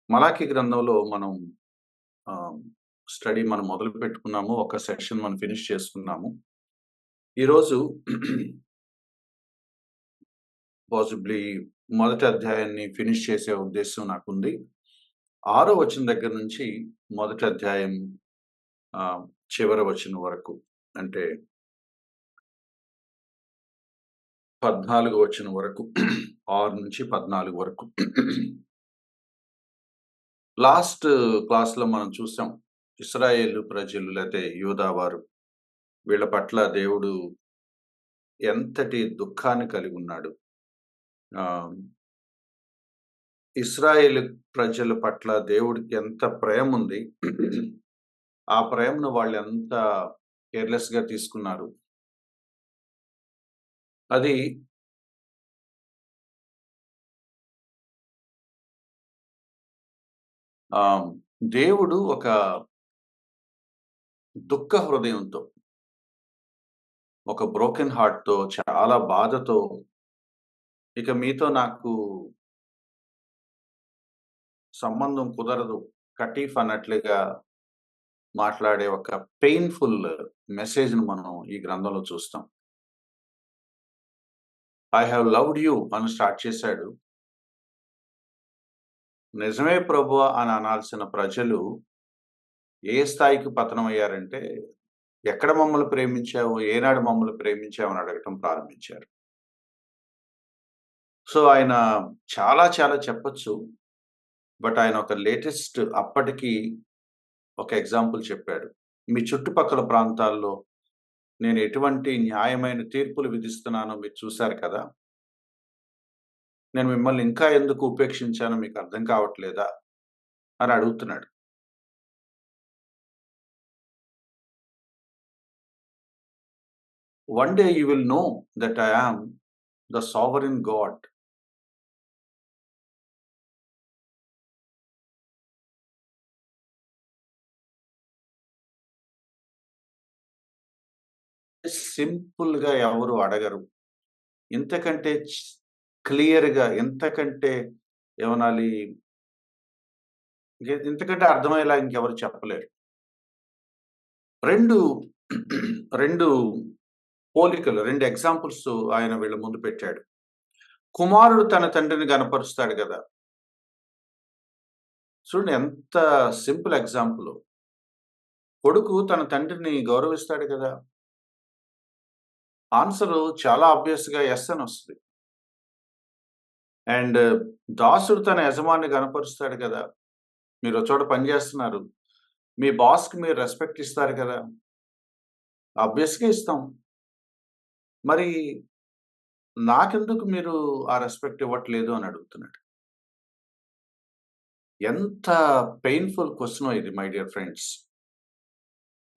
మలాకీ గ్రంథంలో మనం ఆహ్, స్టడీ మనం మొదలుపెట్టుకున్నాము. ఒక సెక్షన్ మనం ఫినిష్ చేసుకున్నాము. ఈరోజు పాసిబ్లీ మొదటి అధ్యాయాన్ని ఫినిష్ చేసే ఉద్దేశ్యం నాకుంది. ఆరో వచనం దగ్గర నుంచి మొదటి అధ్యాయం ఆహ్, చివరి వచనం వరకు. అంటే 14 వచనం వరకు 6-14 వరకు. లాస్ట్ క్లాస్‌లో మనం చూసాం. ఇశ్రాయేలు ప్రజలు లేతే యూదా వారు వీళ్ళ పట్ల దేవుడు ఎంతటి దుఃఖాన్ని కలిగున్నాడు. ఆహ్, ఇశ్రాయేలు ప్రజల పట్ల దేవుడికి ఎంత ప్రేముంది. ఆ ప్రేమను వాళ్ళెంత కేర్‌లెస్‌గా తీసుకున్నారు. అది ఆహ్, దేవుడు ఒక దుఃఖ హృదయంతో, ఒక బ్రోకెన్ హార్ట్‌తో, చాలా బాధతో ఇక మీతో నాకు సంబంధం కుదరదు. కటీఫ్ అన్నట్లుగా మాట్లాడే ఒక పెయిన్‌ఫుల్ మెసేజ్‌ని మనం ఈ గ్రంథంలో చూస్తాం. ఐ హావ్ లవ్డ్ యూ అని స్టార్ట్ చేశాడు. నిజమే ప్రభువా అని అనాల్సిన ప్రజలు ఏ స్థాయికి పతనమయ్యారంటే, ఎక్కడ మమ్మల్ని ప్రేమించావు? ఏనాడు మమ్మల్ని ప్రేమించావు? అని అడగటం ప్రారంభించారు. సో, ఆయన చాలా చాలా చెప్పొచ్చు. బట్ ఆయన ఒక లేటెస్ట్ అప్పటికి ఒక ఎగ్జాంపుల్ చెప్పాడు. మీ చుట్టుపక్కల ప్రాంతాల్లో నేను ఎటువంటి న్యాయమైన తీర్పులు విధిస్తున్నానో మీరు చూసారు కదా! నేను మిమ్మల్ని ఇంకా ఎందుకు ఉపేక్షించానో మీకు అర్థం కావట్లేదా? అని అడుగుతున్నాడు. One day you will know that I am the sovereign God. సింపుల్‌గా ఎవరు అడగరు. ఇంతకంటే క్లియర్‌గా ఇంతకంటే ఏమనాలి? ఇంతకంటే అర్థమయ్యేలా ఇంకెవరు చెప్పలేరు. 2, 2 పోలికలు, 2 ఎగ్జాంపుల్స్ ఆయన వీళ్ళ ముందు పెట్టాడు. కుమారుడు తన తండ్రిని గనపరుస్తాడు గదా! చూడండి ఎంత సింపుల్ ఎగ్జాంపులు. కొడుకు తన తండ్రిని గౌరవిస్తాడు గదా! ఆన్సరు చాలా ఆబ్వియస్‌గా యెస్ అనొస్తది. అండ్ దాసుడు తన యజమానిని గనపరుస్తాడు గదా! మీరో చోట పని జేస్తున్నారు. మీ బాస్‌కి మీరు రెస్పెక్ట్ ఇస్తారు కదా! ఆబ్వియస్‌గా ఇస్తాం. మరి నాకెందుకు మీరు ఆ రెస్పెక్ట్ ఇవ్వట్లేదు అని అడుగుతున్నాడు. ఎంత పెయిన్‌ఫుల్ క్వెషనో ఇది my dear friends.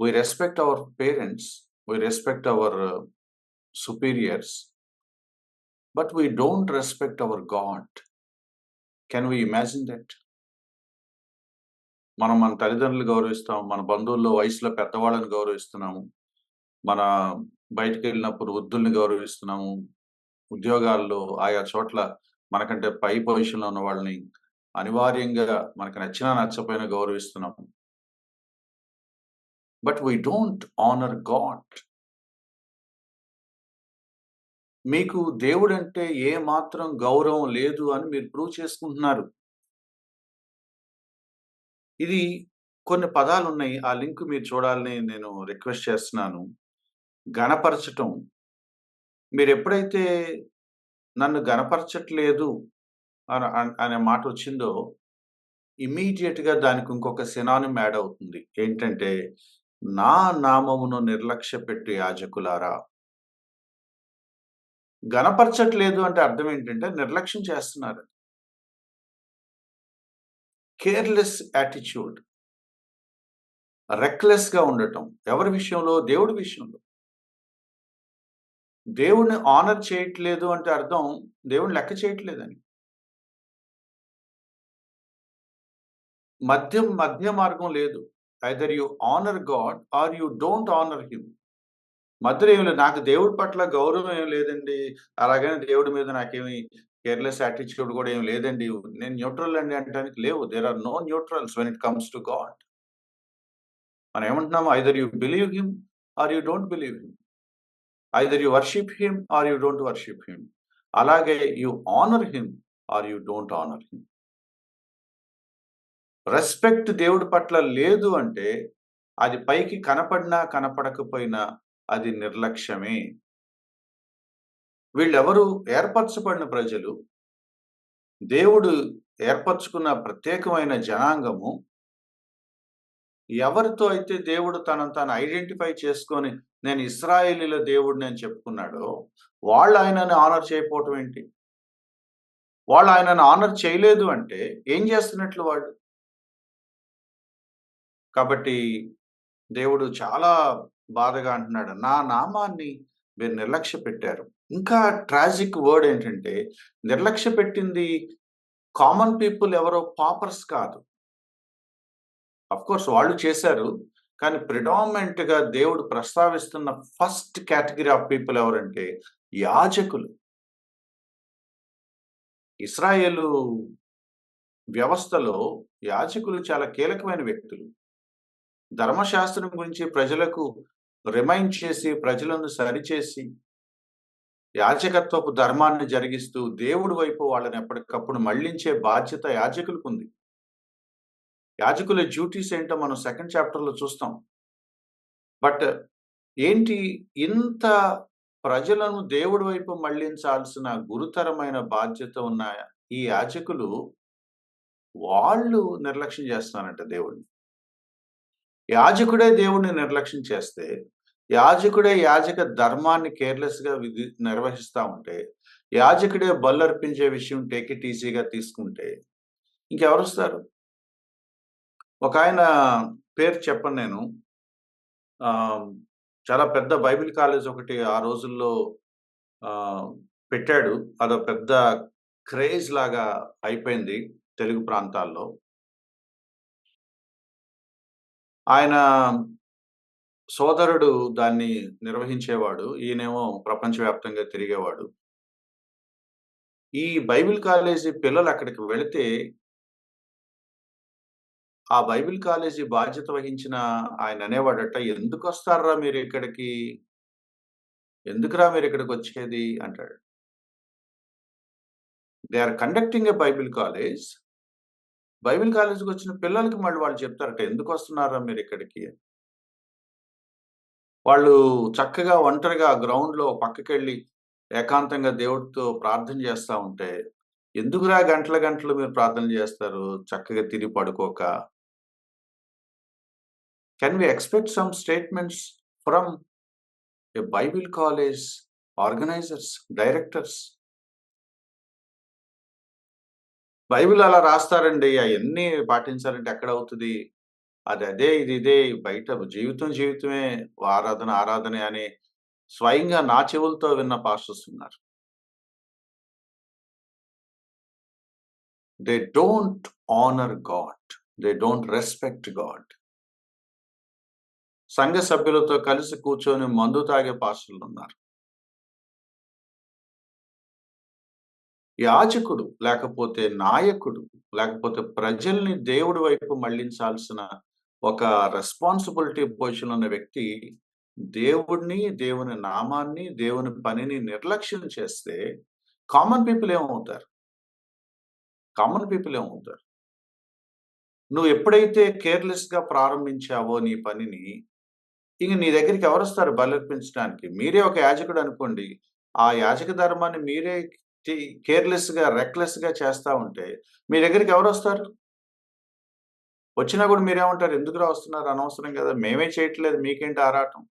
We respect our parents, we respect our superiors, but we don't respect our God. Can we imagine that? మనం మన తల్లిదండ్రులు గౌరవిస్తాం. మన బంధువుల్లో వయసులో పెద్దవాళ్ళని గౌరవిస్తున్నాము. మన బయటికెళ్ళినప్పుడు వృద్ధుల్ని గౌరవిస్తున్నాము. ఉద్యోగాల్లో ఆయా చోట్ల మనకంటే పై పొజిషన్‌లో ఉన్న వాళ్ళని అనివార్యంగా మనకు నచ్చినా, నచ్చకపోయినా గౌరవిస్తున్నాం. But we don't honour God. మీకు దేవుడంటే ఏ మాత్రం గౌరవం లేదు అని మీరు ప్రూవ్ చేసుకుంటున్నారు. ఇది కొన్ని పదాలున్నాయి. ఆ లింక్ మీరు చూడాలని నేను రిక్వెస్ట్ చేస్తున్నాను. ఘనపరచటం. మీరెప్పుడైతే నన్ను ఘనపరచట్లేదు అనే మాటొచ్చిందో ఇమ్మీడియేట్‌గా దానికి ఇంకొక సినానిమ్ యాడ్ అవుతుంది. ఏంటంటే, నా నామమును నిర్లక్ష్యపెట్టు యాజకులారా. ఘనపరచట్లేదు అంటే అర్థం ఏంటంటే, నిర్లక్ష్యం చేస్తున్నారు. Careless attitude. రెక్‌లెస్‌గా ఉండటం. ఎవరి విషయంలో? దేవుడి విషయంలో. దేవుడిని హానర్ చేయట్లేదు అంటే అర్థం దేవుడిని లెక్క చేయట్లేదని. మధ్య మార్గం లేదు. Either you honour God or you don't honour him. మధ్యలో ఏమి లేదు. నాకు దేవుడి పట్ల గౌరవం ఏమి లేదండి. అలాగని దేవుడి మీద నాకేమి కేర్‌లెస్ యాటిట్యూడ్ గూడా ఏమి లేదండి. నేను న్యూట్రల్ అండి అనటానికి లేవు. There are no neutrals when it comes to God. మనం ఏమంటున్నాము either you believe him or you don't believe him. Either you worship him or you don't worship him. అలాగే you honour him or you don't honour him. Respect దేవుడి పట్ల లేదు అంటే అది పైకి కనపడినా, కనపడకపోయినా అది నిర్లక్ష్యమే. వీళ్ళెవరు ఏర్పరచబడిన ప్రజలు. దేవుడు ఏర్పరచుకున్న ప్రత్యేకమైన జనాంగము. ఎవరితో అయితే దేవుడు తనను తాను ఐడెంటిఫై చేసుకొని, నేను ఇశ్రాయేలీయుల దేవుడిని అని చెప్పుకున్నాడో, వాళ్ళు ఆయనని హానర్ చేయకపోవటం ఏంటి? వాళ్ళు ఆయనను హానర్ చేయలేదు అంటే, ఏం చేస్తున్నట్లు వాళ్ళు? కాబట్టి దేవుడు చాలా బాధగా అంటున్నాడు. నా నామాన్ని మీరు నిర్లక్ష్యపెట్టారు. ఇంకా ట్రాజిక్ వర్డ్ ఏంటంటే, నిర్లక్ష్యపెట్టింది కామన్ పీపుల్ ఎవరో పాపర్స్ కాదు. ఆఫ్‌కోర్స్ వాళ్ళు చేశారు. కానీ ప్రిడామినెంట్‌గా దేవుడు ప్రస్తావిస్తున్న ఫస్ట్ కేటగరీ ఆఫ్ పీపుల్ ఎవరంటే యాజకులు. ఇశ్రాయేలు వ్యవస్థలో యాజకులు చాలా కీలకమైన వ్యక్తులు. ధర్మశాస్త్రం గురించి ప్రజలకు రిమైండ్ చేసి, ప్రజలను సరిచేసి, యాజకత్వపు ధర్మాన్ని జరిగిస్తూ, దేవుడి వైపు వాళ్ళని ఎప్పటికప్పుడు మళ్ళించే బాధ్యత యాజకులకుంది. యాజకుల డ్యూటీస్ ఏంటో మనం సెకండ్ చాప్టర్‌లో చూస్తాం. బట్ ఏంటి ఇంత ప్రజలను దేవుడి వైపు మళ్ళించాల్సిన గురుతరమైన బాధ్యత ఉన్న ఈ యాజకులు, వాళ్ళు నిర్లక్ష్యం చేస్తున్నారంట దేవుడిని. యాజకుడే దేవుడిని నిర్లక్ష్యం చేస్తే, యాజకుడే యాజక ధర్మాన్ని కేర్‌లెస్‌గా నిర్వహిస్తా ఉంటే, యాజకుడే బలర్పించే విషయం టేక్ ఇట్ ఈజీగా తీసుకుంటే, ఇంకెవరొస్తారు? ఒకాయన పేరు చెప్పను నేను. ఆహ్, చాలా పెద్ద బైబిల్ కాలేజ్ ఒకటి ఆ రోజుల్లో ఆహ్, పెట్టాడు. అదో పెద్ద క్రేజ్ లాగా అయిపోయింది తెలుగు ప్రాంతాల్లో. ఆయన సోదరుడు దాన్ని నిర్వహించేవాడు. ఈయనేమో ప్రపంచవ్యాప్తంగా తిరిగేవాడు. ఈ బైబిల్ కాలేజీ పిల్లలు అక్కడికి వెళితే, ఆ బైబిల్ కాలేజీ బాధ్యత వహించిన ఆయన అనేవాడట, "ఎందుకొస్తార్రా మీరిక్కడికి? ఎందుకురా మీరిక్కడికొచ్చేది?" అంటాడు. They are conducting a Bible college. Bible కాలేజ్‌కొచ్చిన పిల్లలకి మళ్ళీ వాళ్ళు చెప్తారట, "ఎందుకొస్తున్నార్రా మీరిక్కడికి?" వాళ్ళు చక్కగా ఒంటరిగా గ్రౌండ్‌లో పక్కకెళ్ళి ఏకాంతంగా దేవుడితో ప్రార్థన చేస్తా ఉంటే, "ఎందుకురా గంటలు గంటలు మీరు ప్రార్థన చేస్తారు, చక్కగా తిని పడుకోక." Can we expect some statements from a Bible college organisers, directors? Bible అలా రాస్తారండి. అయన్నీ పాటించాలంటే ఎక్కడవుతది? అది అదే, ఇది ఇదే బయట జీవితం జీవితమే ఆరాధన, ఆరాధనే అని స్వయంగా నా చెవులతో విన్న పాస్టర్స్ ఉన్నారు. They don't honour God. They don't respect God. సంఘ సభ్యులతో కలిసి కూర్చొని మందు తాగే పాస్టర్లున్నారు. యాజకుడు, లేకపోతే నాయకుడు, లేకపోతే ప్రజల్ని దేవుడి వైపు మళ్ళించాల్సిన ఒక రెస్పాన్సిబిలిటీ పొజిషన్‌లో ఉన్న వ్యక్తి, దేవుడిని, దేవుని నామాన్ని, దేవుని పనిని నిర్లక్ష్యం చేస్తే కామన్ పీపుల్ ఏమవుతారు? కామన్ పీపుల్ ఏమవుతారు? నువ్వు ఎప్పుడైతే కేర్‌లెస్‌గా ప్రారంభించావో నీ పనిని, ఇంక నీ దగ్గరికి ఎవరొస్తారు బలర్పించడానికి? మీరే ఒక యాజకుడు అనుకోండి. ఆ యాజక ధర్మాన్ని మీరే టి కేర్‌లెస్‌గా, రెక్లెస్‌గా చేస్తా ఉంటే, మీ దగ్గరికి ఎవరొస్తారు? వచ్చినా గూడా మీరేమంటారు? ఎందుకురా వస్తున్నారు అనవసరం గదా! మేమే చేయట్లేదు మీకేంటి ఆరాటం?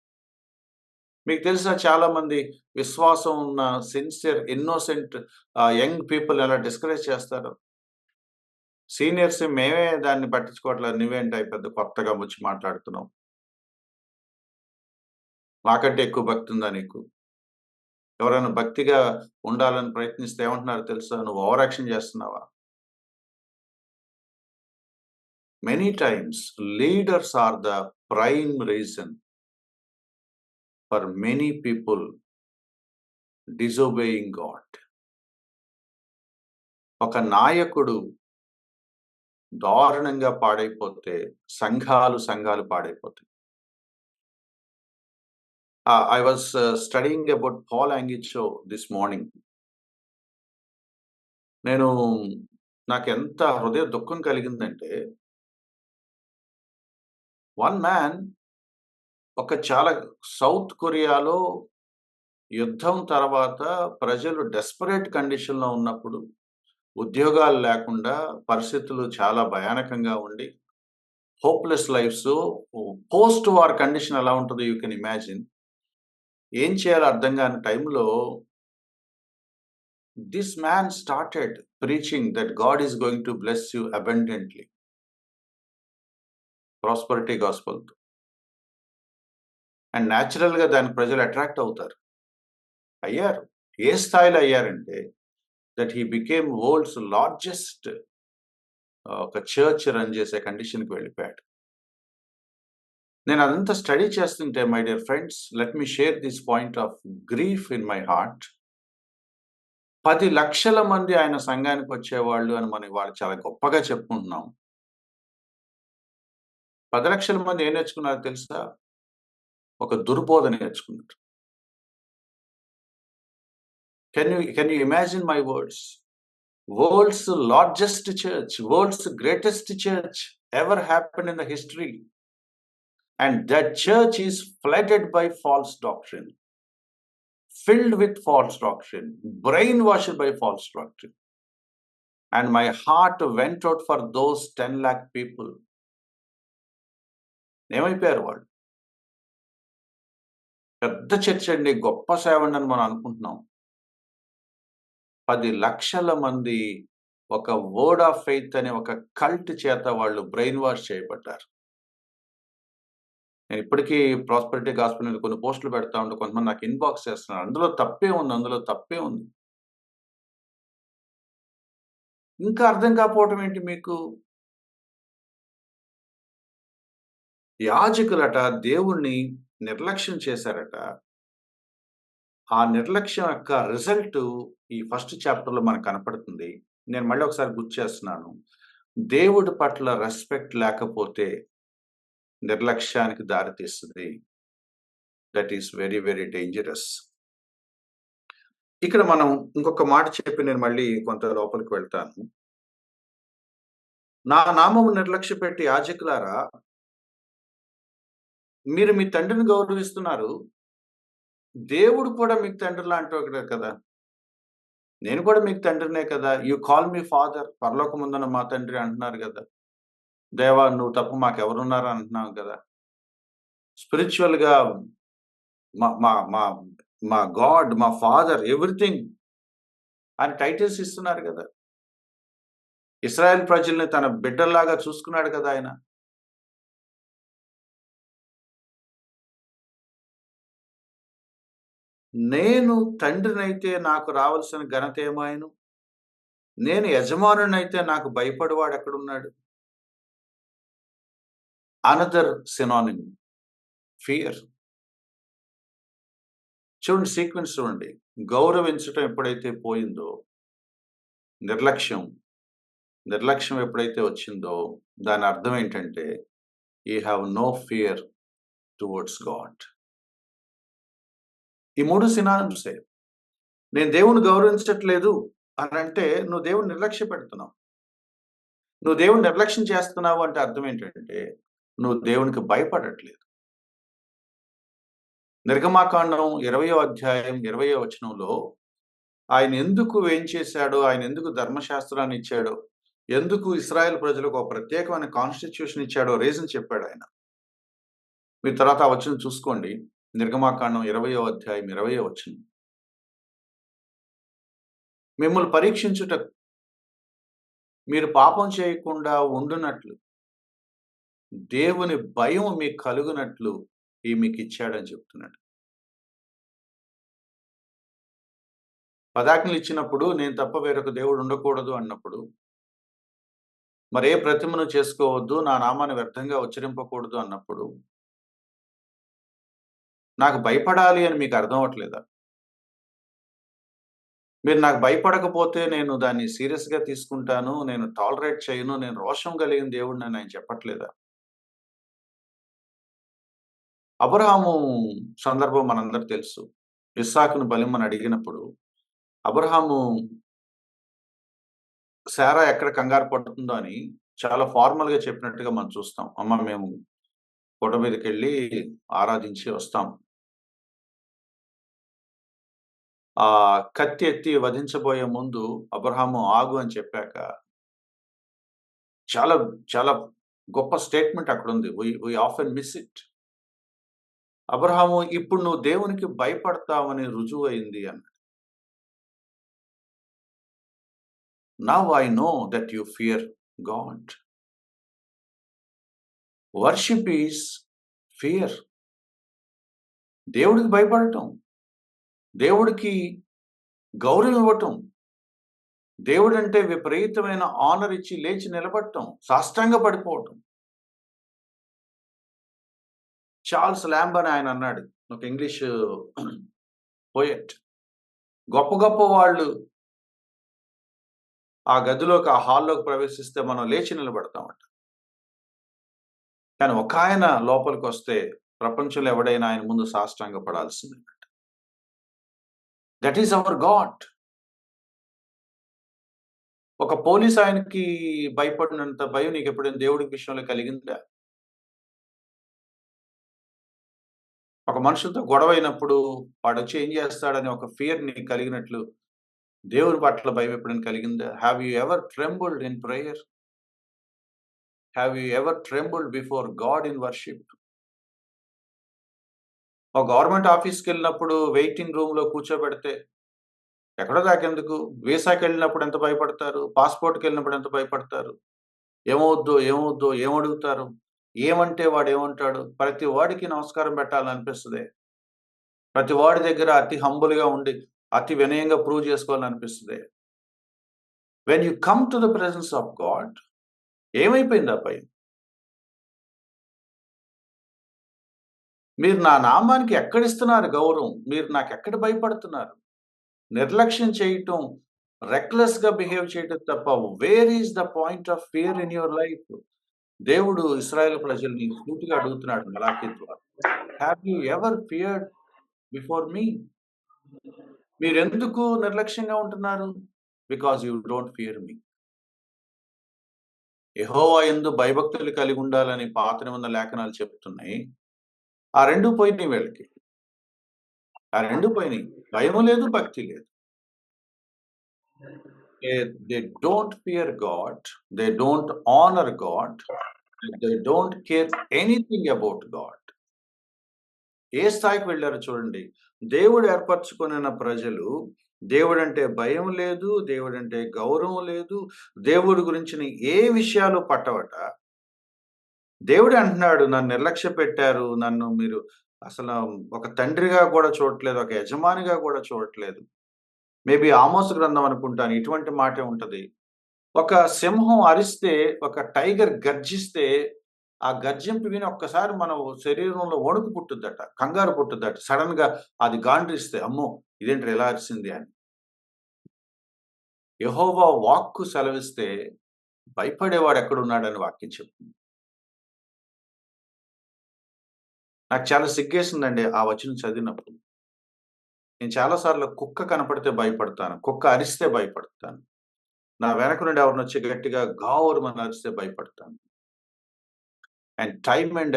మీకు తెలుసా చాలామంది విశ్వాసం ఉన్న సిన్సియర్, ఇన్నోసెంట్ యంగ్ పీపుల్ ఎలా డిస్కరేజ్ చేస్తారో. సీనియర్స్ మేమే దాన్ని పట్టించుకోవట్లేదు. నువ్వేంటి పెద్ద కొత్తగా వచ్చి మాట్లాడుతున్నావు? మాకంటే ఎక్కువ భక్తి ఉందా నీకు? ఎవరైనా భక్తిగా ఉండాలని ప్రయత్నిస్తే ఏమంటున్నారో తెలుసా? నువ్వు ఓవర్ యాక్షన్ చేస్తున్నావా? Many times, leaders are the prime reason for many people disobeying God. ఒక నాయకుడు దారుణంగా పాడైపోతే సంఘాలు పాడైపోతాయి. I was studying about Paul Angicho this morning. నేను నాకెంత హృదయ దుఃఖం కలిగిందంటే, వన్ మ్యాన్ చాలా సౌత్ కొరియాలో యుద్ధం తర్వాత ప్రజలు డెస్పరేట్ కండిషన్‌లో ఉన్నప్పుడు, ఉద్యోగాలు లేకుండా పరిస్థితులు చాలా భయానకంగా ఉండి, hopeless lifes, post war condition ఎలా ఉంటదో యూ కెన్ ఇమాజిన్. ఏం చేయాలో అర్థం కాని టైంలో this man started preaching that God is going to bless you abundantly. Prosperity gospel. And న్యాచురల్‌గా దానికి ప్రజలు అట్రాక్ట్ అవుతారు. అయ్యారు. ఏ స్థాయిలో అయ్యారంటే that he became world's largest ఒక చర్చ్ రన్ చేసే కండిషన్‌కి వెళ్ళిపోయాడు. నేను అదంతా స్టడీ చేస్తుంటే my dear friends, let me share this point of grief in my heart. 10 లక్షల మంది ఆయన సంఘానికి వచ్చేవాళ్ళు అని మనం ఇవాళ చాలా గొప్పగా చెప్పుకుంటున్నాం. 10 లక్షల మంది ఏం నేర్చుకున్నారో తెలుసా? ఒక దుర్బోధ నేర్చుకున్నారు. Can you imagine my words? World's largest church, world's greatest church ever happened in the history. And that church is flooded by false doctrine, filled with false doctrine, brainwashed by false doctrine. And my heart went out for those 10 lakh people. ఏమైపోయారు వాళ్ళు? పెద్ద church అండి, గొప్ప సేవండి అని మనం అనుకుంటున్నాం. 10 లక్షల మంది ఒక వర్డ్ ఆఫ్ ఫెయిత్ అనే ఒక కల్ట్ చేత వాళ్ళు బ్రెయిన్ వాష్ చేయబడ్డారు. నేను ఇప్పటికీ ప్రాస్పెరిటీ గాస్పెల్ మీద కొన్ని పోస్టులు పెడతా ఉంటే కొంతమంది నాకు ఇన్బాక్స్ చేస్తున్నారు. అందులో తప్పే ఉంది. ఇంకా అర్థం కాకపోవటం ఏంటి మీకు? యాజకులట దేవుణ్ణి నిర్లక్ష్యం చేశారట. ఆ నిర్లక్ష్యం యొక్క రిజల్ట్ ఈ ఫస్ట్ చాప్టర్‌లో మనకు కనపడుతుంది. నేను మళ్ళీ ఒకసారి గుర్తు చేస్తున్నాను. దేవుడి పట్ల రెస్పెక్ట్ లేకపోతే నిర్లక్ష్యానికి దారితీస్తుంది. That is very, very dangerous. ఇక్కడ మనం ఇంకొక మాట చెప్పి నేను మళ్ళీ కొంత లోపలికి వెళ్తాను. నా నామము నిర్లక్ష్యపెట్టి యాజకులారా, మీరు మీ తండ్రిని గౌరవిస్తున్నారు. దేవుడు కూడా మీకు తండ్రి లాంటివాడే కదా! నేను కూడా మీకు తండ్రినే కదా! యూ కాల్ మీ ఫాదర్, పరలోకమందున్న మా తండ్రి అంటున్నారు కదా! దేవా నువ్వు తప్ప మాకెవరున్నారు అంటున్నావు కదా! స్పిరిచువల్‌గా మా మా మా మా గాడ్, మా ఫాదర్, ఎవ్రీథింగ్ అని టైటిల్స్ ఇస్తున్నారు కదా! ఇశ్రాయేల్ ప్రజల్ని తన బిడ్డల్లాగా చూసుకున్నాడు కదా ఆయన. నేను తండ్రినైతే నాకు రావాల్సిన ఘనత ఏమాయను? నేను యజమానుడినైతే నాకు భయపడేవాడు ఎక్కడున్నాడు? Another synonym fear. చూడండి, సీక్వెన్స్ చూడండి. గౌరవించటం ఎప్పుడైతే పోయిందో, నిర్లక్ష్యం ఎప్పుడైతే వచ్చిందో, దాని అర్థం ఏంటంటే you have no fear towards God. ఈ 3 సినానిమ్సే. నేను దేవుణ్ణి గౌరవించట్లేదు అనంటే నువ్వు దేవుణ్ణి నిర్లక్ష్య పెడుతున్నావు. నువ్వు దేవుణ్ణి నిర్లక్ష్యం చేస్తున్నావు అంటే అర్థం ఏంటంటే నువ్వు దేవునికి భయపడట్లేదు. నిర్గమాకాండం 20వ అధ్యాయం 20వ వచనంలో ఆయన ఎందుకు వేంచేశాడో, ఆయన ఎందుకు ధర్మశాస్త్రాన్ని ఇచ్చాడో, ఎందుకు ఇశ్రాయేల్ ప్రజలకు ఒక ప్రత్యేకమైన కాన్స్టిట్యూషన్ ఇచ్చాడో రీజన్ చెప్పాడు ఆయన. మీరు తర్వాత ఆ వచనం చూసుకోండి. నిర్గమాకాండం 20వ అధ్యాయం 20వ వచనం. మిమ్మల్ని పరీక్షించుటకు, మీరు పాపం చేయకుండా ఉండునట్లు, దేవుని భయం మీకు కలుగునట్లు మీకు ఇచ్చాడని చెప్తున్నాడు. పదాజ్ఞలు ఇచ్చినప్పుడు నేను తప్ప వేరొక దేవుడు ఉండకూడదు అన్నప్పుడు, మరే ప్రతిమను చేసుకోవద్దు, నా నామాన్ని వ్యర్థంగా ఉచ్చరింపకూడదు అన్నప్పుడు, నాకు భయపడాలి అని మీకు అర్థం అవ్వట్లేదా? మీరు నాకు భయపడకపోతే నేను దాన్ని సీరియస్‌గా తీసుకుంటాను. నేను టాలరేట్ చేయను. నేను రోషం కలిగిన దేవుడినని ఆయన చెప్పట్లేదా? అబ్రాహాము సందర్భం మనందరికి తెలుసు. ఇస్సాకును బలిమ్మని అడిగినప్పుడు అబ్రాహాము శారా ఎక్కడ కంగారు పడుతుందో అని చాలా ఫార్మల్‌గా చెప్పినట్టుగా మనం చూస్తాం. అమ్మ మేము కొండ మీదకెళ్ళి ఆరాధించి వస్తాం. కత్తి ఎత్తి వధించబోయే ముందు అబ్రాహాము ఆగు అని చెప్పాక చాలా, చాలా గొప్ప స్టేట్‌మెంట్ అక్కడుంది. We often miss it. అబ్రాహాము ఇప్పుడు నువ్వు దేవునికి భయపడతావని రుజువయింది అన్నాడు. Now I know that you fear God. Worship is fear. దేవుడికి భయపడటం. దేవుడికి గౌరవం ఇవ్వటం. దేవుడంటే విపరీతమైన ఆనర్ ఇచ్చి లేచి నిలబడటం. సాష్టాంగ పడిపోవటం. చార్ల్స్ ల్యాంబ్ అని ఆయన అన్నాడు. ఒక ఇంగ్లీష్ పోయెట్. గొప్ప గొప్ప వాళ్ళు ఆ గదిలోకి, ఆ హాల్‌లోకి ప్రవేశిస్తే మనం లేచి నిలబడతామంట. కానీ ఒకాయన లోపలికొస్తే ప్రపంచంలో ఎవడైనా ఆయన ముందు సాష్టాంగ పడాల్సిందే. That is our God. ఒక పోలీస్ ఆయనకి భయపడినంత భయం నీకెప్పుడైనా దేవుడి విషయంలో కలిగిందా? ఒక మనుషులతో గొడవైనప్పుడు వాడొచ్చి ఏం చేస్తాడని ఒక ఫియర్ నీకు కలిగినట్లు దేవుని పట్ల భయం ఎప్పుడైనా కలిగిందా? Have you ever ట్రెంబుల్డ్ in prayer? Have you ever ట్రెంబుల్డ్ before God in worship? ఒక గవర్నమెంట్ ఆఫీస్‌కెళ్ళినప్పుడు వెయిటింగ్ రూమ్‌లో కూర్చోబెడితే ఎక్కడో దాకెందుకు వీసాకెళ్ళినప్పుడు ఎంత భయపడతారు? పాస్‌పోర్ట్‌కెళ్ళినప్పుడు ఎంత భయపడతారు? ఏమవుద్దో, ఏమవుద్దో, ఏమడుగుతారు? ఏమంటే వాడేమంటాడు? ప్రతి వాడికి నమస్కారం పెట్టాలనిపిస్తది. ప్రతి వాడి దగ్గర అతి హంబుల్‌గా ఉండి, అతి వినయంగా ప్రూవ్ చేసుకోవాలనిపిస్తది. When you come to the presence of God ఏమైపోయింది ఆ భయం? మీరు నా నామానికి ఎక్కడిస్తున్నారు గౌరవం? మీరు నాకెక్కడ భయపడుతున్నారు? నిర్లక్ష్యం చేయటం, రెక్‌లెస్‌గా బిహేవ్ చేయటం తప్ప where is the point of fear in your life? దేవుడు ఇశ్రాయేలు ప్రజల్ని సూటిగా అడుగుతున్నాడు మలాకి ద్వారా. Have you ever feared before me? మీరెందుకు నిర్లక్ష్యంగా ఉంటున్నారు? బికాజ్ యూ డోంట్ ఫియర్ మీ. యెహోవా యందు భయభక్తులు కలిగుండాలని పాత నిబంధన లేఖనాలు చెప్తున్నాయి. ఆ 2 పోయినాయి వీళ్ళకి. ఆ 2 పోయినాయి. భయము లేదు, భక్తి లేదు. They don't fear God. They don't honor God. They don't care anything about God. ఏ స్థాయికి వెళ్లారో చూడండి. దేవుడు ఏర్పరచుకొనిన ప్రజలు దేవుడంటే భయం లేదు, దేవుడంటే గౌరవం లేదు, దేవుడి గురించిన ఏ విషయాలు పట్టవట. దేవుడే అంటున్నాడు, నన్ను నిర్లక్ష్యపెట్టారు. నన్ను మీరు అసల ఒక తండ్రిగా కూడా చూడట్లేదు. ఒక యజమానిగా కూడా చూడట్లేదు. మేబీ ఆమోస్ గ్రంథం అనుకుంటాను. ఇటువంటి మాటే ఉంటది. ఒక సింహం అరిస్తే, ఒక టైగర్ గర్జిస్తే, ఆ గర్జింపు విని ఒక్కసారి మన శరీరంలో వణుకు పుట్టుద్దట. కంగారు పుట్టుద్దట. సడెన్‌గా అది గాండ్రిస్తే, అమ్మో! ఇదేంట్రా ఇలా అరిసింది అని. యెహోవా వాక్కు సెలవిస్తే భయపడేవాడు ఎక్కడున్నాడని వాక్యం చెప్తుంది. నాకు చాలా సిగ్గేసిందండి ఆ వచనం చదివినప్పుడు. నేను చాలా సార్లు కుక్క కనపడితే భయపడతాను. కుక్క అరిస్తే భయపడతాను. నా వెనక నుండి ఎవరైనొచ్చి గట్టిగా గావురుమని అరిస్తే భయపడతాను. అండ్ టైమ్ అండ్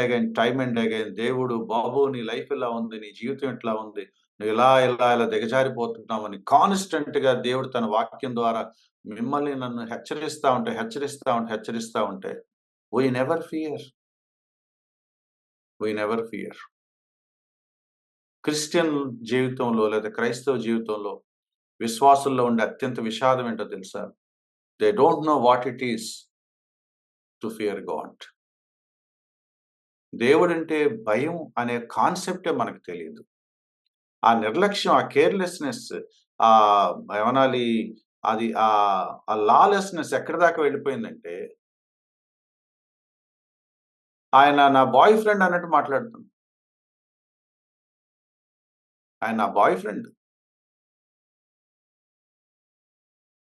అగైన్ దేవుడు బాబు నీ లైఫ్ ఇలా ఉంది. నీ జీవితం ఇట్లా ఉంది. నువ్వు ఇలా దిగజారిపోతున్నావని కాన్స్టెంట్‌గా దేవుడు తన వాక్యం ద్వారా మిమ్మల్ని నన్ను హెచ్చరిస్తా ఉంటే we never fear. We never fear. Christian జీవితంలో లేదా క్రైస్తవ జీవితంలో విశ్వాసుల్లో ఉండే అత్యంత విషాదం ఏంటో తెలుసా? They don't know what it is to fear God. దేవుడంటే భయం అనే కాన్సెప్టే మనకు తెలీదు. ఆ నిర్లక్ష్యం, ఆ కేర్‌లెస్‌నెస్ ఏమనాలి అది ఆ లాలెస్‌నెస్ ఎక్కడి దాకా వెళ్ళిపోయిందంటే, ఆయన నా బాయ్ ఫ్రెండ్ అన్నట్టు మాట్లాడుతున్నాడు. ఆయన నా బాయ్ ఫ్రెండ్.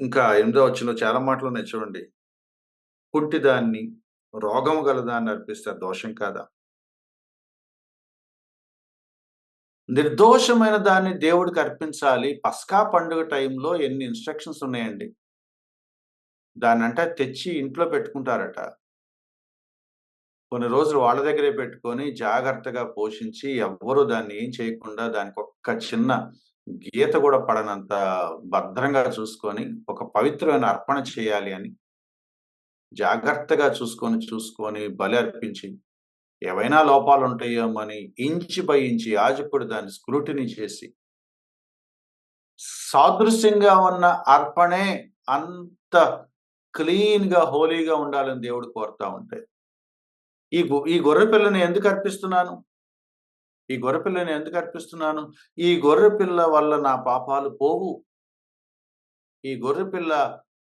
ఇంకా 8వ వచనంలో చాలా మాటలున్నాయి చూడండి. కుంటిదాన్ని, రోగము గలదాన్ని అర్పిస్తే అది దోషం కాదా? నిర్దోషమైన దాన్ని దేవుడికి అర్పించాలి. పస్కా పండుగ టైంలో ఎన్ని ఇన్‌స్ట్రక్షన్స్ ఉన్నాయండి. దాన్నంట తెచ్చి ఇంట్లో పెట్టుకుంటారట. కొన్ని రోజులు వాళ్ళ దగ్గరే పెట్టుకొని జాగ్రత్తగా పోషించి ఎవ్వరు దాన్ని ఏం చేయకుండా దానికొక్క చిన్న గీత గూడా పడనంత భద్రంగా చూసుకొని, ఒక పవిత్రమైన అర్పణ చేయాలి అని జాగ్రత్తగా చూసుకొని బలి అర్పించి, ఏవైనా లోపాలుంటాయేమోని ఇంచ్ బై ఇంచ్ యాజకుడు దాన్ని స్క్రూటినీ చేసి, సాదృశ్యంగా ఉన్న అర్పణే అంత క్లీన్‌గా, హోలీగా ఉండాలని దేవుడు కోరుతా ఉంటే, ఈ గొర్రె పిల్లని ఎందుకు అర్పిస్తున్నాను? ఈ గొర్రెపిల్లని ఎందుకర్పిస్తున్నాను? ఈ గొర్రెపిల్ల వల్ల నా పాపాలు పోవు. ఈ గొర్రెపిల్ల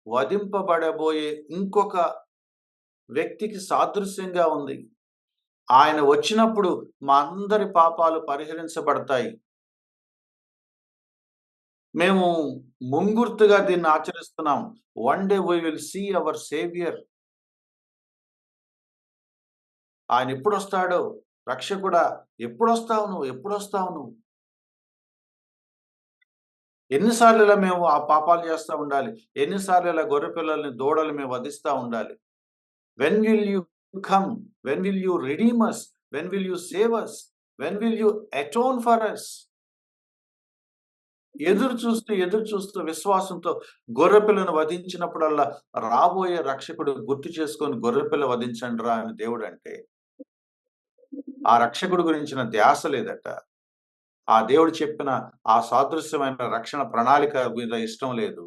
వధింపబడబోయే ఇంకొక వ్యక్తికి సాదృశ్యంగా ఉంది. ఆయన వచ్చినప్పుడు మా అందరి పాపాలు పరిహరించబడతాయి. మేము ముంగుర్తుగా దీన్ని ఆచరిస్తున్నాం. One day we will see our saviour. ఆయనెప్పుడొస్తాడో, రక్షకుడా ఎప్పుడొస్తావు నువ్వు? ఎప్పుడొస్తావు నువ్వు? ఎన్ని సార్లు ఇలా మేము ఆ పాపాలు చేస్తా ఉండాలి? ఎన్ని సార్లు ఇలా గొర్రె పిల్లల్ని, దూడలు మేము వధిస్తా ఉండాలి? When will you come? When will you redeem us? When will you save us? When will you atone for us? ఎదురు చూస్తూ విశ్వాసంతో గొర్రెపిల్లను వధించినప్పుడల్లా రాబోయే రక్షకుడు గుర్తు చేసుకొని గొర్రెపిల్ల వధించండిరా అని దేవుడంటే, ఆ రక్షకుడు గురించిన ధ్యాస లేదట. ఆ దేవుడు చెప్పిన ఆ సాదృశ్యమైన రక్షణ ప్రణాళిక మీద ఇష్టం లేదు.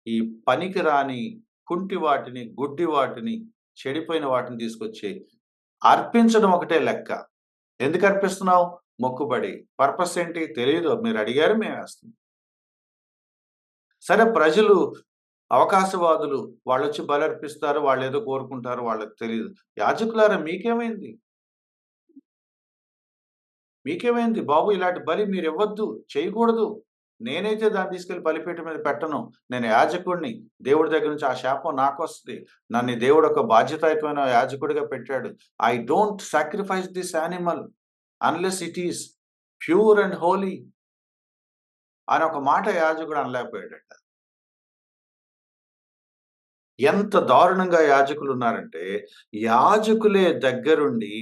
ఈ పనికిరాని కుంటి వాటిని, గుడ్డి వాటిని, చెడిపోయిన వాటిని తీసుకొచ్చి అర్పించడం ఒకటే లెక్క. ఎందుకు అర్పిస్తున్నావు? మొక్కుబడి. పర్పస్ ఏంటి? తెలీదు. మీరడిగారు మేమేస్తున్నాం. సరే ప్రజలు అవకాశవాదులు వాళ్ళొచ్చి బలర్పిస్తారు. వాళ్ళేదో కోరుకుంటారు. వాళ్ళకి తెలీదు. యాజకులారా మీకేమైంది? మీకేమైంది? బాబు ఇలాంటి బలి మీరివ్వద్దు. చేయకూడదు. నేనైతే దాన్ని తీసుకెళ్ళి బలిపీఠం మీద పెట్టను. నేను యాజకుడిని. దేవుడి దగ్గర నుంచి ఆ శాపం నాకొస్తది. నన్ను దేవుడు ఒక బాధ్యతాయుతమైన యాజకుడిగా పెట్టాడు. I don't sacrifice this animal unless it is pure and holy అని ఒక మాట యాజకుడు అనలేకపోయాడట. ఎంత దారుణంగా యాజకులున్నారంటే, యాజకులే దగ్గరుండి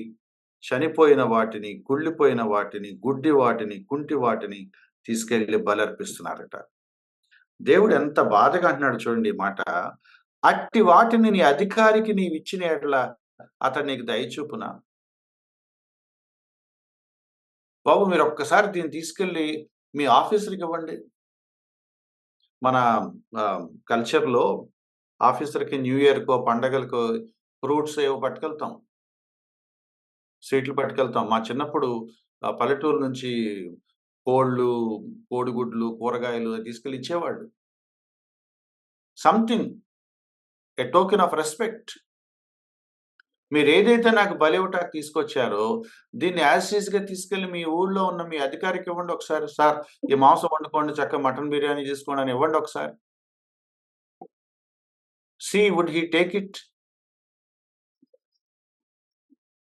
చనిపోయిన వాటిని, కుళ్ళిపోయిన వాటిని, గుడ్డి వాటిని, కుంటి వాటిని తీసుకెళ్ళి బలర్పిస్తున్నారట. దేవుడు ఎంత బాధగా అంటున్నాడు చూడండి ఈ మాట. అట్టి వాటిని నీ అధికారికి నీవిచ్చిన యెడల అతడు నీకు దయ చూపునా? బాబు మీరొక్కసారి దీన్ని తీసుకెళ్ళి మీ ఆఫీసర్‌కివ్వండి. మన కల్చర్‌లో ఆఫీసర్‌కి న్యూ ఇయర్‌కో, పండగలకో ఫ్రూట్స్ ఏవో పట్టుకెళ్తాం. స్వీట్లు పట్టుకెళ్తాం. మా చిన్నప్పుడు పల్లెటూరు నుంచి కోళ్ళు, కోడిగుడ్లు, కూరగాయలు అది తీసుకెళ్ళి ఇచ్చేవాళ్ళు. Something a token of respect. మీరేదైతే నాకు బలివ్వటానికి తీసుకొచ్చారో, దీన్ని యాజ్ టీజ్‌గా తీసుకెళ్ళి మీ ఊళ్ళో ఉన్న మీ అధికారికి ఇవ్వండి ఒకసారి. సార్ ఈ మాంసం వండుకోండి, చక్కగా మటన్ బిర్యానీ చేసుకోండి అని ఇవ్వండి ఒకసారి. See would he take it?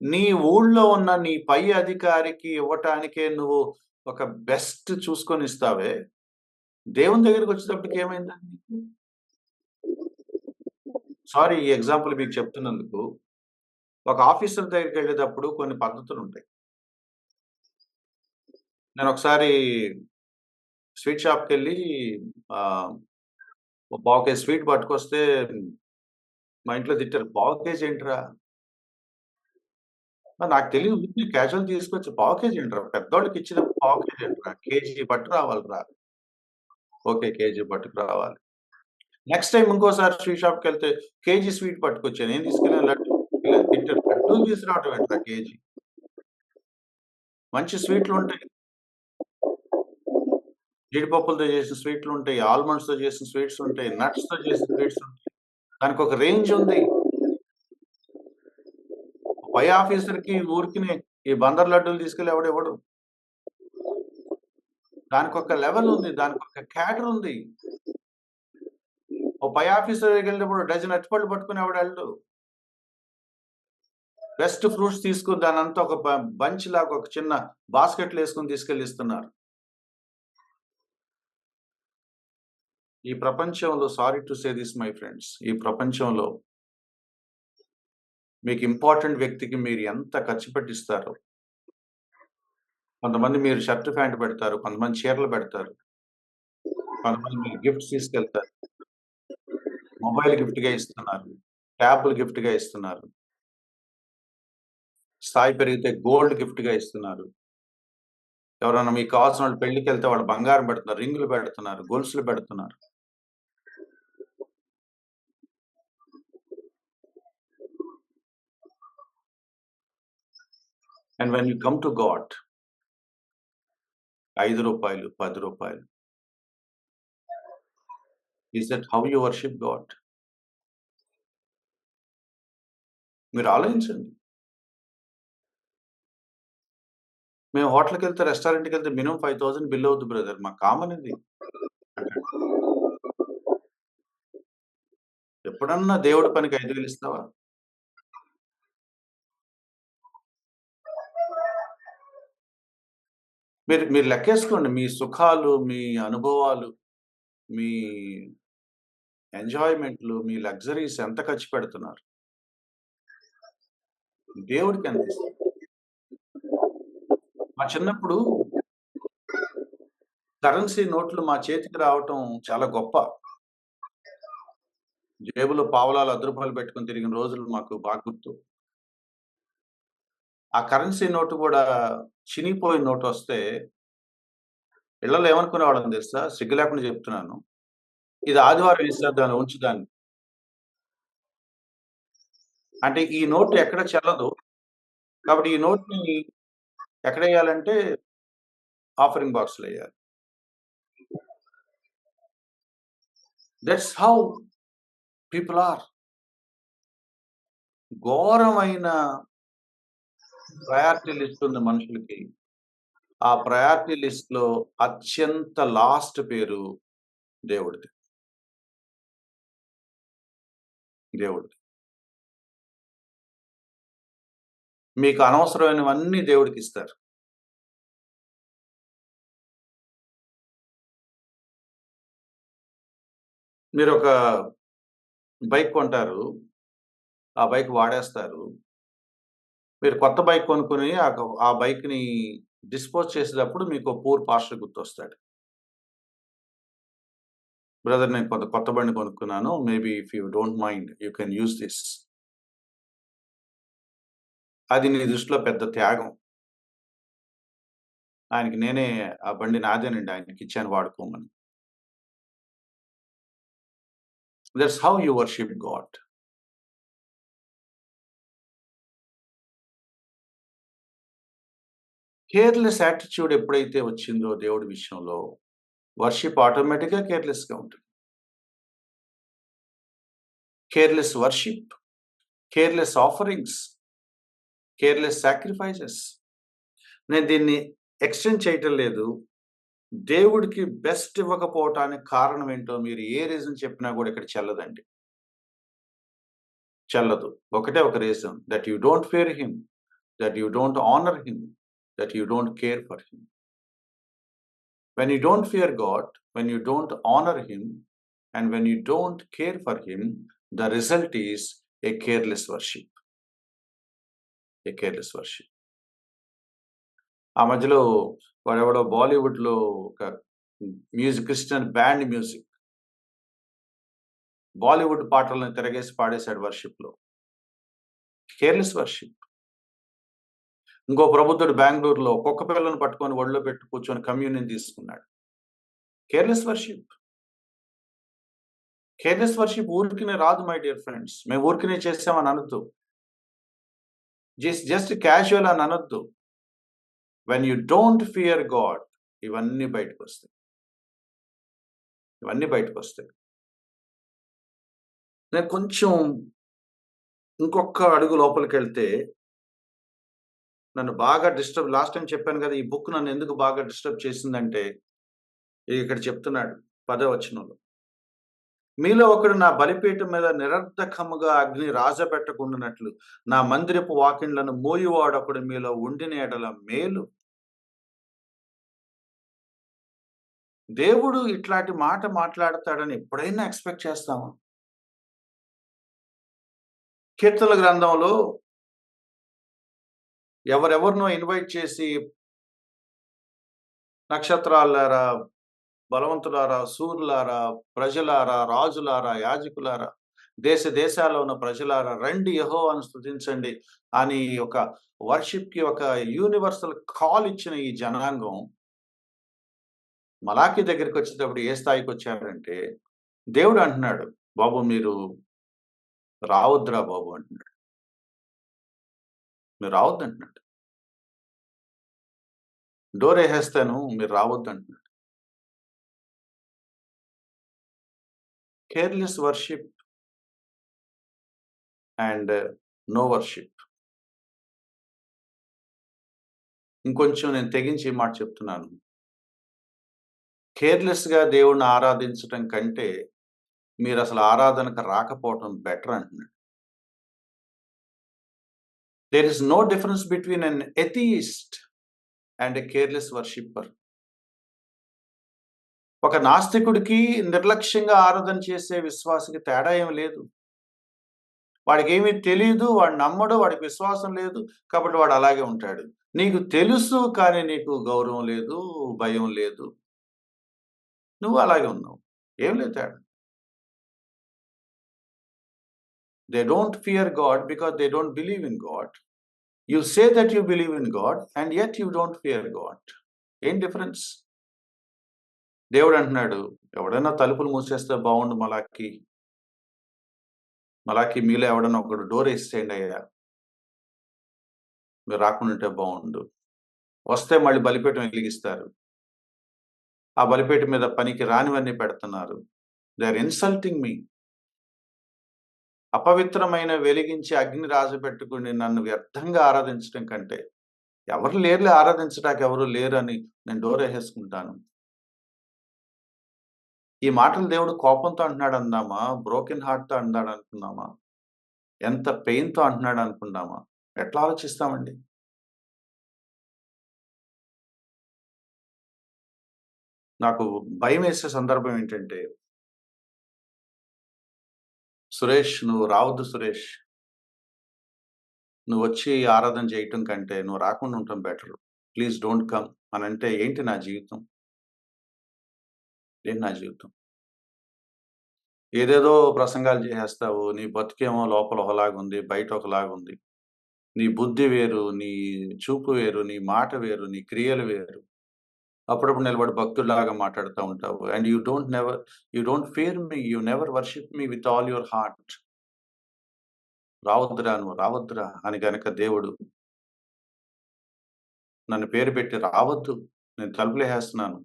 నీ ఊళ్ళో ఉన్న నీ పై అధికారికి ఇవ్వటానికే నువ్వు ఒక బెస్ట్ చూసుకొని ఇస్తావే, దేవుని దగ్గరికొచ్చేటప్పటికి ఏమైందండి నీకు? సారీ ఈ ఎగ్జాంపుల్ మీకు చెప్తున్నందుకు. ఒక ఆఫీసర్ దగ్గరికెళ్ళేటప్పుడు కొన్ని పద్ధతులుంటాయి. నేనొకసారి స్వీట్ షాప్‌కెళ్ళి ఆహ్, ఓ పావు కేజీ స్వీట్ పట్టుకొస్తే మా ఇంట్లో తిట్టారు. "పావు కేజీ ఏంట్రా?" నాకు తెలీదు ఊరికే క్యాజువల్ తీసుకొచ్చి పావు కేజీ ఏంట్రా? పెద్దోళ్ళకిచ్చినప్పుడు పావు కేజీ ఏంట్రా? కేజీ పట్టుకురావాలిరా. ఓకే. కేజీ పట్టుకురావాలి. నెక్స్ట్ టైమ్ ఇంకోసారి స్వీట్ షాప్‌కెళ్తే కేజీ స్వీట్ పట్టుకొచ్చాను. ఏం తీసుకెళ్ళాను? లడ్డు తీసుకెళ్ళాను. తిట్టారు. లడ్డూలు తీసుకురావడం ఏంట్రా కేజీ? మంచి స్వీట్లుంటాయి. జీడిపప్పులతో చేసిన స్వీట్లుంటాయి. ఆల్మండ్స్‌తో చేసిన స్వీట్స్ ఉంటాయి. నట్స్‌తో చేసిన స్వీట్స్ ఉంటాయి. దానికొక రేంజ్ ఉంది. పై ఆఫీసర్‌కి ఊరికినే ఈ బందర్ లడ్డూలు తీసుకెళ్ళి ఎవడివ్వడు. దానికొక లెవెల్ ఉంది. దానికొక క్యాడర్ ఉంది. పై ఆఫీసర్ దగ్గరికెళ్ళినప్పుడు డజన్ అరటిపళ్ళు పట్టుకొని ఎవడెళ్ళడు. బెస్ట్ ఫ్రూట్స్ తీసుకొని దానంతా ఒక బంచ్ లాగా ఒక చిన్న బాస్కెట్‌లో యేసుకొని తీసుకెళ్ళి ఇస్తున్నారు. ఈ ప్రపంచంలో sorry to say this my friends. ఈ ప్రపంచంలో మీకు ఇంపార్టెంట్ వ్యక్తికి మీరు ఎంత ఖర్చు పెట్టిస్తారో, కొంతమంది మీరు షర్ట్, ప్యాంట్ పెడతారు. కొంతమంది చీరలు పెడతారు. కొంతమంది మీరు గిఫ్ట్స్ తీసుకెళ్తారు. మొబైల్ గిఫ్ట్‌గా ఇస్తున్నారు. ట్యాబ్‌లు గిఫ్ట్‌గా ఇస్తున్నారు. స్థాయి పెరిగితే గోల్డ్ గిఫ్ట్‌గా ఇస్తున్నారు. ఎవరైనా మీకు కావాల్సినోళ్ళు పెళ్ళికెళ్తే వాళ్ళు బంగారం పెడుతున్నారు. రింగులు పెడుతున్నారు. గొలుసులు పెడుతున్నారు. And when you come to God, రూ. 5, రూ. 10 is that how you worship God? మీరు ఆలోచించండి. మేము హోటల్‌కెళ్తే, రెస్టారెంట్‌కెళ్తే మినిమమ్ 5,000 బిల్ అవుద్ది బ్రదర్. మాకు కామన్ ఇది అంటాడు. ఎప్పుడన్నా దేవుడి పనికి 5,000 ఇస్తావా? మీరు మీరు లెక్కేసుకోండి. మీ సుఖాలు, మీ అనుభవాలు, మీ ఎంజాయ్‌మెంట్‌లు, మీ లగ్జరీస్ ఎంత ఖర్చు పెడుతున్నారు? దేవుడికి ఎంత ఇస్తారు? మా చిన్నప్పుడు కరెన్సీ నోట్లు మా చేతికి రావటం చాలా గొప్ప. జేబులో పావలాలు, రూ. 10 పెట్టుకొని తిరిగిన రోజులు మాకు బాగా గుర్తు. ఆ కరెన్సీ నోటు గూడా చినిగిపోయిన నోటొస్తే ఇళ్ళలో ఏమనుకునేవాళ్ళం తెలుసా? సిగ్గు లేకుండా చెప్తున్నాను. ఇది ఆదివారం ఇసేద్దాం ఉంచు దాన్ని. అంటే ఈ నోటు ఎక్కడ చెల్లదు. కాబట్టి ఈ నోట్‌ని ఎక్కడెయ్యాలంటే ఆఫరింగ్ బాక్స్‌లో ఎయ్యాలి. That's how people are. ఘోరమైన ప్రయారిటీ లిస్ట్ ఉంది మనుషులకి. ఆ ప్రయారిటీ లిస్ట్‌లో అత్యంత లాస్ట్ పేరు దేవుడిది. దేవుడిది. మీకు అనవసరమైనవన్నీ దేవుడికిస్తారు. మీరొక బైక్ కొంటారు. ఆ బైక్ వాడేస్తారు. మీరు కొత్త బైక్ కొనుక్కొని ఆ బైక్‌ని డిస్పోజ్ చేసేటప్పుడు మీకో పూర్ పాస్టర్ గుర్తొస్తాడు. బ్రదర్ నేను కొత్త బండి కొనుక్కున్నాను. Maybe if you don't mind you can use this. అది నీ దృష్టిలో పెద్ద త్యాగం. ఆయనకి నేనే ఆ బండి నాదేనండి. ఆయనకిచ్చాను వాడుకోమని. That's how you worship God. Careless attitude ఎప్పుడైతే వచ్చిందో దేవుడి విషయంలో, వర్షిప్ ఆటోమేటిక్‌గా కేర్‌లెస్‌గా ఉంటుంది. Careless worship, careless offerings, careless sacrifices. నేను దీన్ని ఎక్స్‌టెండ్ చేయటం లేదు. దేవుడికి బెస్ట్ ఇవ్వకపోవటానికి కారణం ఏంటో మీరు ఏ రీజన్ చెప్పినా గూడా ఇక్కడ చెల్లదండి. చెల్లదు. ఒకటే ఒక reason that you don't fear him, that you don't honour him, that you don't care for him. When you don't fear God, when you don't honor him, and when you don't care for him, the result is a careless worship. A careless worship. ఆ మధ్యలో వాడెవడో బాలీవుడ్‌లో ఒక Christian band music. Bollywood పాటలను తిరగేసి పాడేశాడు వర్షిప్‌లో. Careless worship. ఇంకో ప్రబుద్ధుడు బెంగుళూరులో కుక్క పిల్లను పట్టుకొని ఒళ్ళో పెట్టి కూర్చొని కమ్యూనియన్ తీసుకున్నాడు. Careless worship. కేర్‌లెస్ వర్షిప్ ఊరికనే రాదు మై డియర్ ఫ్రెండ్స్. మేము ఊరికనే చేసామని అనొద్దు. జస్ట్ క్యాజువల్ అని అనొద్దు. When you don't fear God ఇవన్నీ బయటకొస్తాయి. ఇవన్నీ బయటకొస్తాయి. నేను కొంచెం ఇంకొక అడుగు లోపలికెళ్తే నన్ను బాగా లాస్ట్ టైమ్ చెప్పాను కదా! ఈ బుక్ నన్ను ఎందుకు బాగా డిస్టర్బ్ చేసిందంటే ఇక్కడ చెప్తున్నాడు 10వ వచనంలో. మీలో ఒకడు నా బలిపీఠం మీద నిరర్ధకముగా అగ్ని రాజబెట్టకుండునట్లు, నా మందిరపు వాకిండ్లను మోయువాడొకడు మీలో ఉండిన యెడల మేలు. దేవుడు ఇట్లాంటి మాట మాట్లాడతాడని ఎప్పుడైనా ఎక్స్‌పెక్ట్ చేస్తామా? కీర్తనల గ్రంథంలో ఎవరెవరినో ఇన్వైట్ చేసి, నక్షత్రాల్లారా, బలవంతులారా, శూరులారా, ప్రజలారా, రాజులారా, యాజకులారా, దేశ దేశాల్లో ఉన్న ప్రజలారా రండి యెహోవాను స్తుతించండి అని ఒక వర్షిప్‌కి ఒక యూనివర్సల్ కాల్ ఇచ్చిన ఈ జనాంగం మలాకి దగ్గరికొచ్చేటప్పుడు ఏ స్థాయికొచ్చారంటే, దేవుడు అంటున్నాడు, "బాబు మీరు రావద్దురా బాబు" అంటున్నాడు. "మీరు రావద్దంటున్నాడు. డోరేసేస్తాను మీరు రావద్దంటున్నాడు." Careless worship and no worship. ఇంకొంచెం నేను తెగించి ఈ మాట చెప్తున్నాను. కేర్‌లెస్‌గా దేవుడిని ఆరాధించటం కంటే, మీరసలు ఆరాధనకు రాకపోవటం బెటర్ అంటున్నాడు. There is no difference between an atheist and a careless worshipper. ఒక నాస్తికుడికి, నిర్లక్ష్యంగా ఆరాధన చేసే విశ్వాసికి తేడా ఏమి లేదు. వాడికేమి తెలీదు, వాడు నమ్మడు, వాడికి విశ్వాసం లేదు, కాబట్టి వాడు అలాగే ఉంటాడు. నీకు తెలుసు కానీ నీకు గౌరవం లేదు, భయం లేదు. నువ్వు అలాగే ఉన్నావు. ఏం లేదు తేడా. They don't fear God because they don't believe in God. You say that you believe in God and yet you don't fear God. ఏం డిఫరెన్స్? దేవుడు అంటున్నాడు, ఎవడైనా తలుపులు మూసేస్తే బావుండు మలాకి. మలాకి మీలో ఎవడన్నా ఒకడు డోర్ ఏసేయండి అయ్యా. మీరు రాకుండా ఉంటే బావుండు. వస్తే మళ్ళీ బలిపీఠం వెలిగిస్తారు. ఆ బలిపీఠం మీద పనికి రానివన్నీ పెడుతున్నారు. They are insulting me. అపవిత్రమైన వెలిగించి అగ్ని రాజబెట్టుకుని నన్ను వ్యర్థంగా ఆరాధించటం కంటే, ఎవరు లేరులే ఆరాధించటానికి ఎవరు లేరని నేను డోరేసేసుకుంటాను. ఈ మాటలు దేవుడు కోపంతో అంటున్నాడు అందామా? బ్రోకెన్ హార్ట్‌తో అన్నాడు అనుకున్నామా? ఎంత పెయిన్‌తో అంటున్నాడు అనుకున్నామా? ఎట్లా ఆలోచిస్తామండి? నాకు భయమేసే సందర్భం ఏంటంటే, సురేష్ నువ్వు రావద్దు సురేష్. నువ్వొచ్చి ఆరాధన చేయటం కంటే నువ్వు రాకుండా ఉండటం బెటర్. ప్లీజ్ డోంట్ కమ్ అనంటే ఏంటి నా జీవితం? ఏంటి నా జీవితం? ఏదేదో ప్రసంగాలు చేసేస్తావు. నీ బతుకేమో లోపల ఒకలాగుంది, బయట ఒకలాగుంది. నీ బుద్ధి వేరు, నీ చూపు వేరు, నీ మాట వేరు, నీ క్రియలు వేరు. అప్పుడప్పుడు నిలబడి భక్తుడిలాగా మాట్లాడుతా ఉంటావు. And you don't fear me. You never worship me with all your heart. రావద్దురా నువ్వు రావద్దురా అని గనక దేవుడు నన్ను పేరు పెట్టి రావద్దు. నేను తలుపులేసేస్తున్నాను.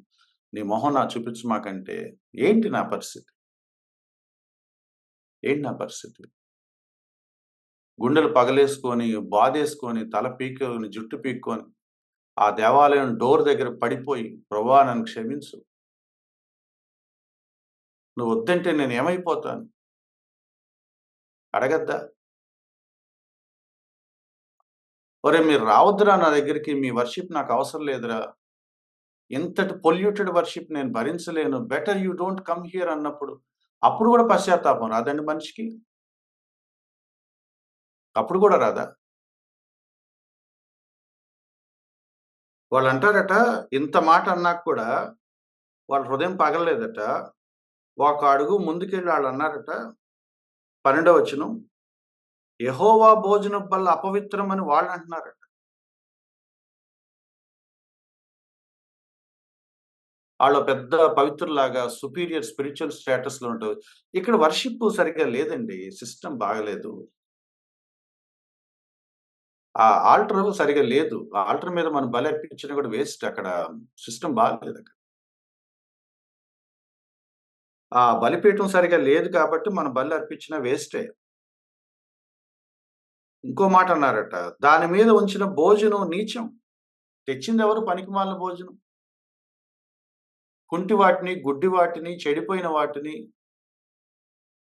నీ మొహం నాకు చూపించమాకంటే ఏంటి నా పరిస్థితి? ఏంటి నా పరిస్థితి? గుండెలు పగలేసుకొని, బాధేసుకొని, తల పీక్కొని, జుట్టు పీక్కొని, ఆ దేవాలయం డోర్ దగ్గర పడిపోయి, ప్రభువా నన్ను క్షమించు. నువ్వొద్దంటే నేనేమైపోతాను? అడగద్దా? ఒరేయ్! మీరు రావద్దురా నా దగ్గరికి. మీ వర్షిప్ నాకవసరం లేదురా. ఇంతటి పొల్యూటెడ్ వర్షిప్ నేను భరించలేను. Better you don't come here అన్నప్పుడు, అప్పుడు గూడా పశ్చాత్తాపం రాదండి మనిషికి? అప్పుడు గూడా రాదా? వాళ్ళంటారట, ఇంత మాట అన్నాక కూడా వాళ్ళ హృదయం పగలలేదట. ఒక అడుగు ముందుకెళ్ళి ఆళ్ళన్నారట, 12వ వచనం, యెహోవా భోజనపు బల్ల అపవిత్రమని వాళ్ళంటున్నారట. ఆళ్ళో పెద్ద పవిత్రుల్లాగా సుపీరియర్ స్పిరిచ్యువల్ స్టేటస్‌లో ఉంటారు. ఇక్కడ వర్షిప్ సరిగ్గా లేదండి. సిస్టమ్ బాగాలేదు. ఆ ఆల్టర్ సరిగ్గా లేదు. ఆ ఆల్టర్ మీద మనం బలి అర్పించినా కూడా వేస్ట్ అక్కడ. సిస్టమ్ బాలేదక్కడ. ఆ బలిపీఠం సరిగ్గా లేదు కాబట్టి మనం బలి అర్పించినా వేస్టే. ఇంకో మాట అన్నారట, దాని మీద ఉంచిన భోజనం నీచం. తెచ్చిందెవరు పనికిమాలిన భోజనం? కుంటి వాటిని, గుడ్డి వాటిని, చెడిపోయిన వాటిని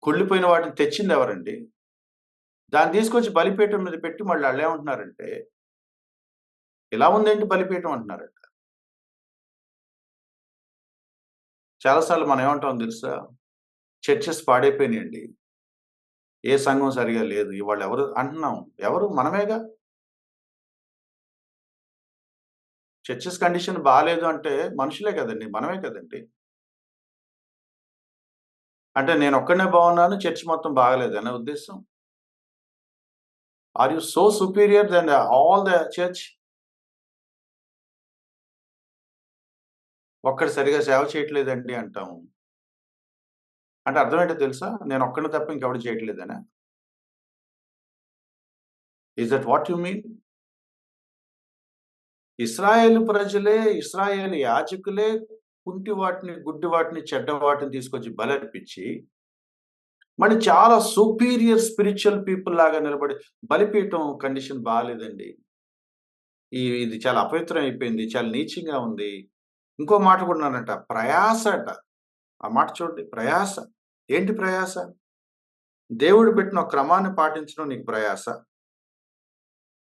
కుళ్ళిపోయిన వాటిని తెచ్చిందెవరండి? దాన్ని తీసుకొచ్చి బలిపీఠం మీద పెట్టి మళ్ళీ ఆళ్ళేమంటున్నారంటే, "ఇలా ఉందేంటి బలిపీఠం" అంటున్నారంట. చాలా సార్లు మనం ఏమంటామో తెలుసా? చర్చెస్ పాడైపోయినియండి. ఏ సంఘం సరిగ్గా లేదు. ఇవాళ ఎవరు అంటున్నాం. ఎవరు? మనమేగా. చర్చెస్ కండిషన్ బాలేదు అంటే మనుషులే కదండీ! మనమే కదండీ! అంటే నేనొక్కడినే బాగున్నాను. చర్చ్ మొత్తం బాగాలేదనా ఉద్దేశ్యం? Are you so superior then all the church? ఒక్కడు సరిగ్గా సేవ చేయట్లేదండి అంటాం. అంటే అర్థం ఏంటో తెలుసా? నేనొక్కడిని తప్ప ఇంకెవడు చేయట్లేదనా? Is that what you mean? ఇశ్రాయేలు ప్రజలే, ఇశ్రాయేలు యాజకులే కుంటి వాటిని, గుడ్డి వాటిని, చెడ్డ వాటిని తీసుకొచ్చి బలర్పించి, మళ్ళీ చాలా సుపీరియర్ స్పిరిచ్యువల్ పీపుల్ లాగా నిలబడి బలిపీఠం కండిషన్ బాలేదండి. ఇది చాలా అపవిత్రం అయిపోయింది. చాలా నీచంగా ఉంది. ఇంకో మాట కూడా అన్నారంట. ప్రయాస అట. ఆ మాట చూడండి. ప్రయాస. ఏంటి ప్రయాస? దేవుడు పెట్టిన ఒక క్రమాన్ని పాటించడం నీకు ప్రయాస.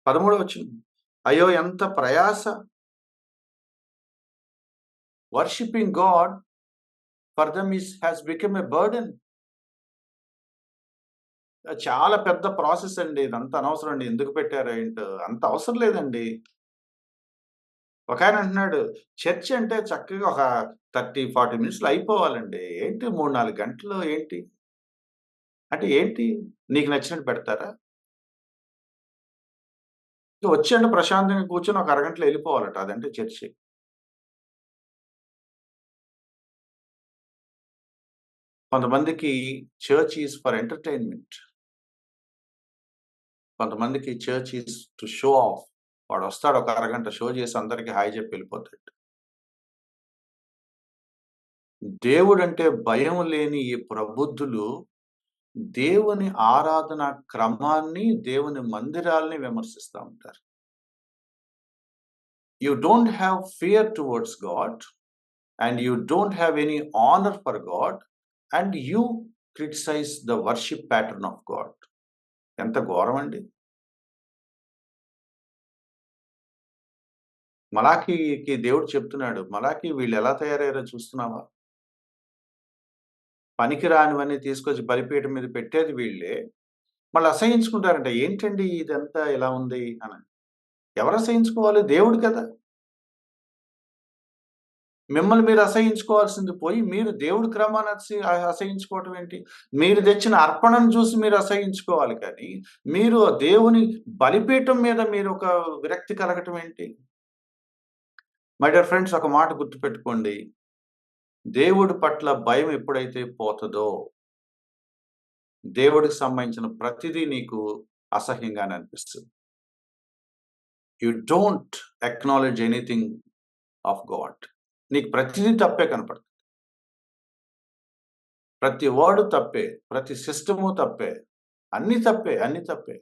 13 వచనం. అయ్యో! ఎంత ప్రయాస. Worshipping God for them has become a burden. చాలా పెద్ద ప్రాసెస్ అండి. ఇదంతా అనవసరం అండి. ఎందుకు పెట్టారో ఏంటో. అంత అవసరం లేదండి. ఒకాయన అంటున్నాడు, చర్చ్ అంటే చక్కగా ఒక 30, 40 మినిట్స్‌లో అయిపోవాలండి. ఏంటి 3, 4 గంటలు ఏంటి? అంటే ఏంటి? నీకు నచ్చినట్టు పెడతారా? వచ్చాండి ప్రశాంతంగా కూర్చొని ఒక అరగంటలో ఎళ్ళిపోవాలట. అదంటే చర్చి. కొంతమందికి చర్చ్ ఈస్ ఫర్ ఎంటర్‌టైన్‌మెంట్. కొంతమందికి church is to show off. వాడొస్తాడు ఒక అరగంట షో చేసి అందరికి హాయ్ చెప్పి ఎళ్ళిపోతాడు. దేవుడంటే భయం లేని ఈ ప్రబుద్ధులు దేవుని ఆరాధన క్రమాన్ని, దేవుని మందిరాల్ని విమర్శిస్తా ఉంటారు. You don't have fear towards God, and you don't have any honor for God, and you criticize the worship pattern of God. ఎంత ఘోరమండి. మలాకీకి దేవుడు చెప్తున్నాడు, మలాకీ వీళ్ళెలా తయారయ్యారో చూస్తున్నావా? పనికిరానివన్నీ తీసుకొచ్చి బలిపీఠం మీద పెట్టేది వీళ్ళే. మళ్ళీ అసహ్యించుకుంటారంట. ఏంటండి ఇదంతా ఇలా ఉంది అని. ఎవరు అసహ్యించుకోవాలి? దేవుడు కదా! మిమ్మల్ని మీరు అసహ్యించుకోవాల్సింది పోయి, మీరు దేవుడి క్రమాన్ని అసహ్యించుకోవటం ఏంటి? మీరు తెచ్చిన అర్పణను చూసి మీరు అసహ్యించుకోవాలి కానీ, మీరు దేవుని బలిపీఠం మీద మీరు ఒక విరక్తి కలగటం ఏంటి? మై డియర్ ఫ్రెండ్స్, ఒక మాట గుర్తుపెట్టుకోండి. దేవుడి పట్ల భయం ఎప్పుడైతే పోతదో, దేవుడికి సంబంధించిన ప్రతిదీ నీకు అసహ్యంగానే అనిపిస్తుంది. You don't acknowledge anything of God. నీకు ప్రతిదీ తప్పే కనపడుతుంది. ప్రతి వర్డ్ తప్పే. ప్రతి సిస్టము తప్పే. అన్నీ తప్పే. అన్నీ తప్పే.